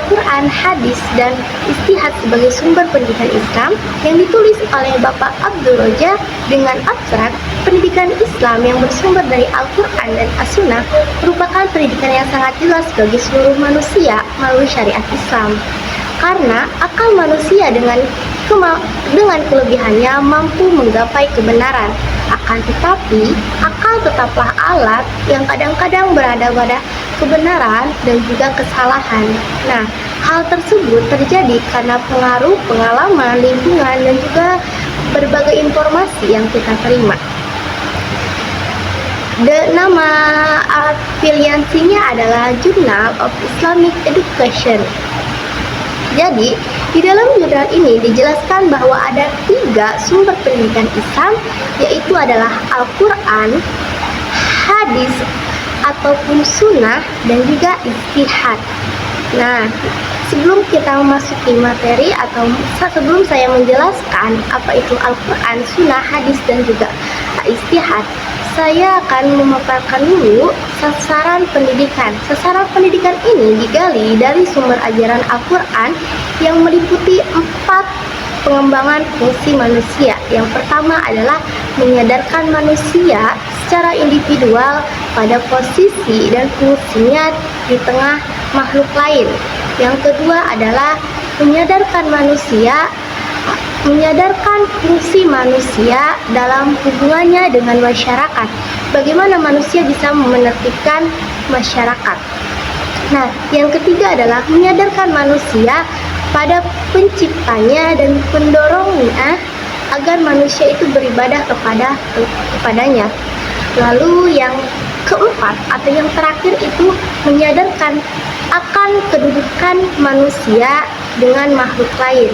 Al-Quran, hadis, dan istihad sebagai sumber pendidikan Islam yang ditulis oleh Bapak Abdul Roja dengan abstrak, pendidikan Islam yang bersumber dari Al-Quran dan As-Sunnah merupakan pendidikan yang sangat jelas bagi seluruh manusia melalui syariat Islam. Karena akal manusia dengan kelebihannya mampu menggapai kebenaran. Akan tetapi, akal tetaplah alat yang kadang-kadang berada pada kebenaran dan juga kesalahan. Nah, hal tersebut terjadi karena pengaruh pengalaman, lingkungan, dan juga berbagai informasi yang kita terima. Nama afiliasinya adalah Journal of Islamic Education. Jadi, di dalam jurnal ini dijelaskan bahwa ada 3 sumber pendidikan Islam, yaitu adalah Al-Quran, hadis ataupun sunnah, dan juga istihad. Nah, sebelum kita memasuki materi atau sebelum saya menjelaskan apa itu Al-Quran, sunnah, hadis, dan juga istihad, saya akan memaparkan dulu sasaran pendidikan. Sasaran pendidikan ini digali dari sumber ajaran Al-Quran yang meliputi 4 pengembangan fungsi manusia. Yang pertama adalah menyadarkan manusia secara individual pada posisi dan fungsinya di tengah makhluk lain. Yang kedua adalah menyadarkan fungsi manusia dalam hubungannya dengan masyarakat. Bagaimana manusia bisa menertibkan masyarakat. Nah, yang ketiga adalah menyadarkan manusia pada penciptanya dan pendorongnya agar manusia itu beribadah kepadanya. Lalu yang keempat atau yang terakhir itu menyadarkan akan kedudukan manusia dengan makhluk lain,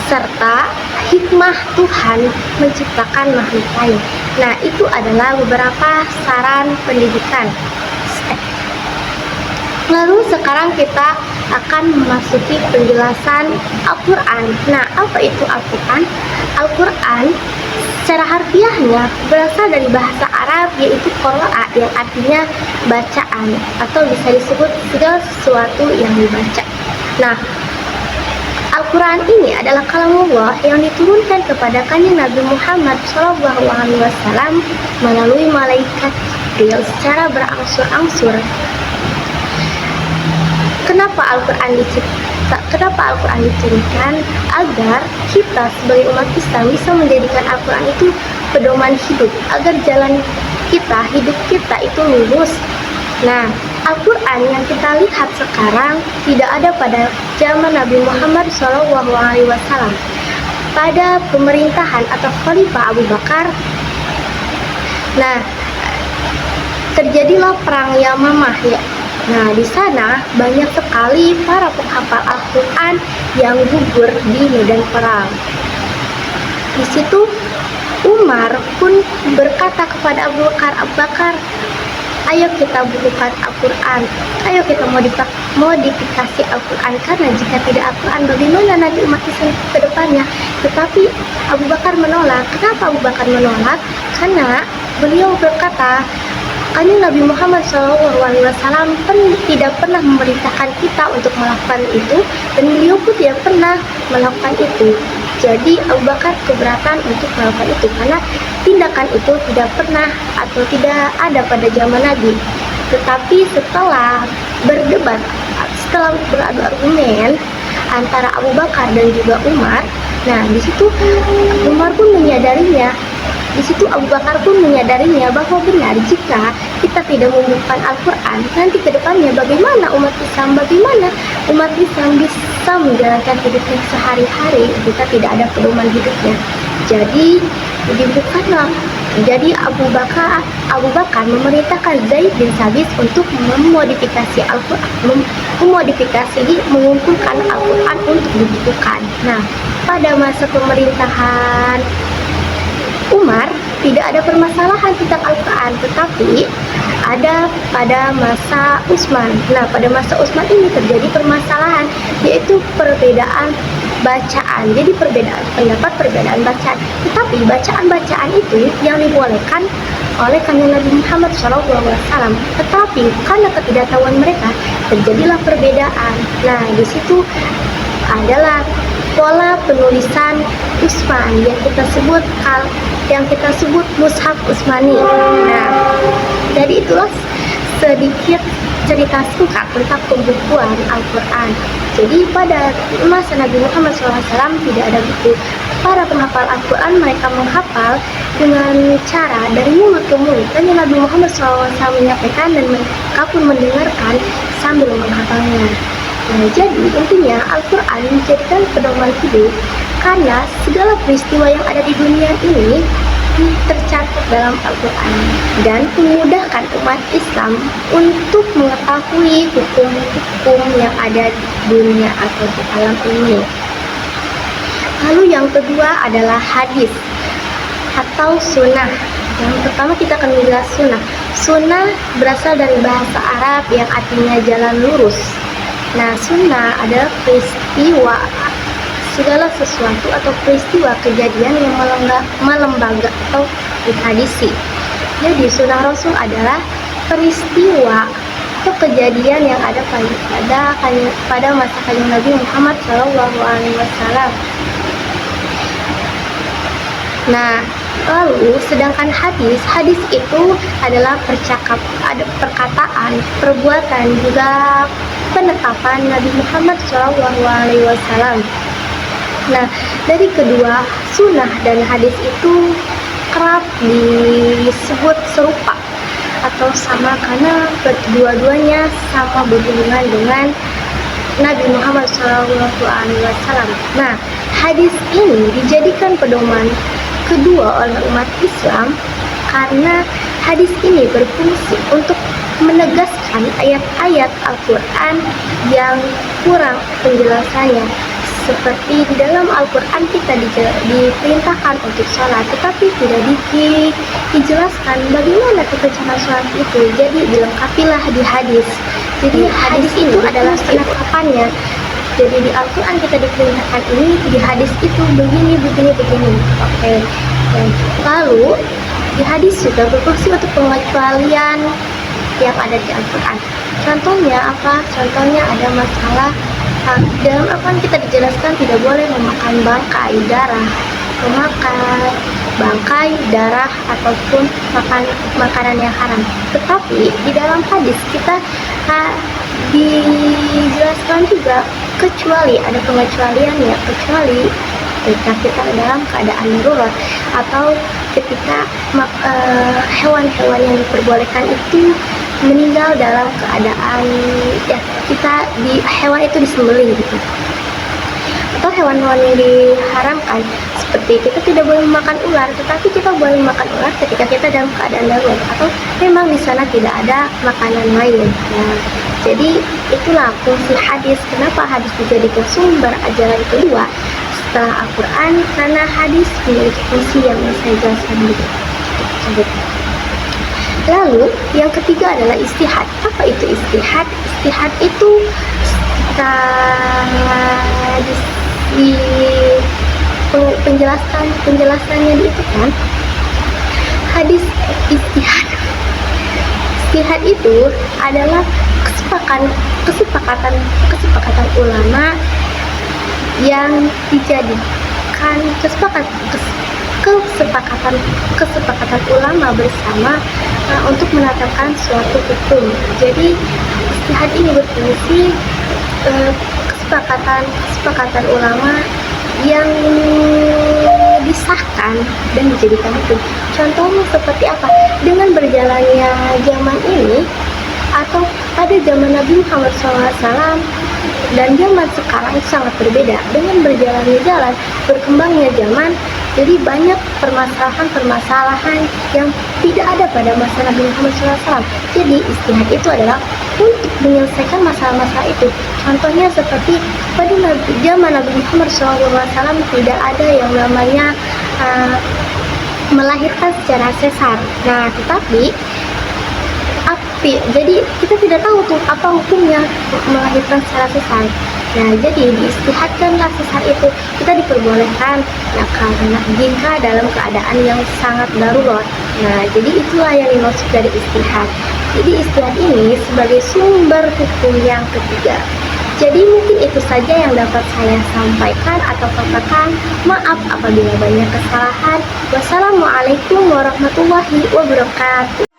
serta hikmah Tuhan menciptakan makhluk lain. Nah, itu adalah beberapa saran pendidikan. Lalu sekarang kita akan memasuki penjelasan Al-Quran. Nah, apa itu Al-Quran? Al-Quran secara harfiahnya berasal dari bahasa Arab, yaitu qira'a, yang artinya bacaan atau bisa disebut segala sesuatu yang dibaca. Nah, Al-Quran ini adalah kalamullah yang diturunkan kepada Kanjeng Nabi Muhammad SAW melalui malaikat Jibril secara berangsur-angsur. Kenapa Al-Quran diturunkan? Agar kita sebagai umat Islam bisa menjadikan Al-Quran itu pedoman hidup, agar jalan kita, hidup kita itu lurus. Nah, Al-Quran yang kita lihat sekarang tidak ada pada zaman Nabi Muhammad SAW. Pada pemerintahan atau Khalifah Abu Bakar, nah, terjadilah perang Yamamah ya. Nah, di sana banyak sekali para penghafal Al-Quran yang gugur di medan perang. Di situ Umar pun berkata kepada Abu Bakar, ayo kita bukukan Al-Quran, ayo kita modifikasi Al-Quran, karena jika tidak Al-Quran bagaimana nanti umat Islam ke depannya. Tetapi Abu Bakar menolak. Kenapa Abu Bakar menolak? Karena beliau berkata, Kanjeng Nabi Muhammad SAW tidak pernah memerintahkan kita untuk melakukan itu, dan beliau pun tidak pernah melakukan itu. Jadi Abu Bakar keberatan untuk melakukan itu karena tindakan itu tidak pernah atau tidak ada pada zaman Nabi. Tetapi setelah berdebat, setelah beradu argumen antara Abu Bakar dan juga Umar, nah di situ Umar pun menyadarinya. Di situ Abu Bakar pun menyadarinya bahwa benar jika kita tidak membukukan Al-Quran, nanti ke depannya bagaimana umat Islam bisa menjalankan hidupnya sehari-hari jika tidak ada pedoman hidupnya. Jadi dibukanlah. Jadi Abu Bakar memerintahkan Zaid bin Sabit untuk memodifikasi Al-Quran, mengumpulkan Al-Quran untuk dibukukan. Nah, pada masa pemerintahan Umar tidak ada permasalahan tentang Al-Quran, tetapi ada pada masa Utsman. Nah, pada masa Utsman ini terjadi permasalahan, yaitu perbedaan bacaan. Jadi perbedaan pendapat, perbedaan bacaan. Tetapi bacaan-bacaan itu yang dibolehkan oleh Kanjeng Nabi Muhammad SAW. Tetapi karena ketidaktahuan mereka, terjadilah perbedaan. Nah, di situ adalah pola penulisan Utsman yang kita sebut mushaf Utsmani. Nah, dari itulah sedikit cerita singkat tentang pembukuan Al-Quran. Jadi pada masa Nabi Muhammad SAW tidak ada buku. Para penghafal Al-Quran mereka menghafal dengan cara dari mulut ke mulut. Dan Nabi Muhammad SAW menyampaikan dan mereka pun mendengarkan sambil menghafalnya. Nah, jadi intinya Al-Quran dijadikan pedoman hidup karena segala peristiwa yang ada di dunia ini tercatat dalam Al-Quran dan memudahkan umat Islam untuk mengetahui hukum-hukum yang ada di dunia atau di alam ini. Lalu yang kedua adalah hadis atau sunnah. Yang pertama kita akan menjelaskan sunnah. Sunnah berasal dari bahasa Arab yang artinya jalan lurus. Nah, sunnah adalah peristiwa segala sesuatu atau peristiwa kejadian yang melembaga atau dihadisi. Jadi sunnah Rasul adalah peristiwa atau kejadian yang ada pada masa kanjeng Nabi Muhammad SAW. Nah, lalu sedangkan hadis itu adalah perkataan, perbuatan, juga penetapan Nabi Muhammad SAW. Nah, dari kedua sunnah dan hadis itu kerap disebut serupa atau sama karena kedua-duanya sama berhubungan dengan Nabi Muhammad SAW. Nah, hadis ini dijadikan pedoman kedua oleh umat Islam karena hadis ini berfungsi untuk menegaskan ayat-ayat Al-Quran yang kurang penjelasannya. Seperti di dalam Al-Quran kita diperintahkan untuk sholat, tetapi tidak dijelaskan bagaimana kita cara sholat itu. Jadi dilengkapilah di hadis. Jadi hadis itu adalah penetapannya. Jadi di Al-Quran kita diperintahkan ini, di hadis itu begini. Oke. Lalu di hadis juga berfungsi untuk pengecualian yang ada di Al-Quran. Contohnya apa? Contohnya ada masalah dalam Al-Quran kita dijelaskan tidak boleh memakan bangkai, darah ataupun makanan yang haram. Tetapi di dalam hadis kita dijelaskan juga ada pengecualiannya, kecuali ketika kita dalam keadaan darurat atau ketika hewan-hewan yang diperbolehkan itu meninggal dalam keadaan hewan itu disembelih gitu. Atau hewan-hewan yang diharamkan seperti kita tidak boleh memakan ular, tetapi kita boleh makan ular ketika kita dalam keadaan darurat atau memang di sana tidak ada makanan lain. Nah, jadi itulah fungsi hadis. Kenapa hadis dijadikan sumber ajaran kedua setelah Al-Quran? Karena hadis memiliki fungsi yang saya jelaskan tersebut. Lalu yang ketiga adalah istihad. Apa itu istihad? Istihad itu di penjelasannya itu kan hadis istihad. Istihad itu adalah kesepakatan ulama yang dijadikan kesepakatan ulama bersama untuk menetapkan suatu hukum. Jadi istihad ini berfungsi kesepakatan ulama yang disahkan dan dijadikan hukum. Contohnya seperti apa? Dengan berjalannya zaman ini atau pada zaman Nabi Muhammad SAW dan zaman sekarang itu sangat berbeda. Dengan berjalannya jalan, berkembangnya zaman, jadi banyak permasalahan yang tidak ada pada masa Nabi Muhammad SAW. Jadi istihad itu adalah untuk menyelesaikan masalah-masalah itu. Contohnya seperti pada zaman Nabi Muhammad SAW tidak ada yang namanya melahirkan secara sesar. Nah, tetapi sakti. Jadi kita tidak tahu tuh apa hukumnya melahirkan secara sesar. Nah, jadi diistihadkanlah sesar itu kita diperbolehkan. Nah, karena jika dalam keadaan yang sangat darurat. Nah, jadi itulah yang dimaksud dari istihad. Jadi istihad ini sebagai sumber hukum yang ketiga. Jadi mungkin itu saja yang dapat saya sampaikan atau katakan. Maaf apabila banyak kesalahan. Wassalamualaikum warahmatullahi wabarakatuh.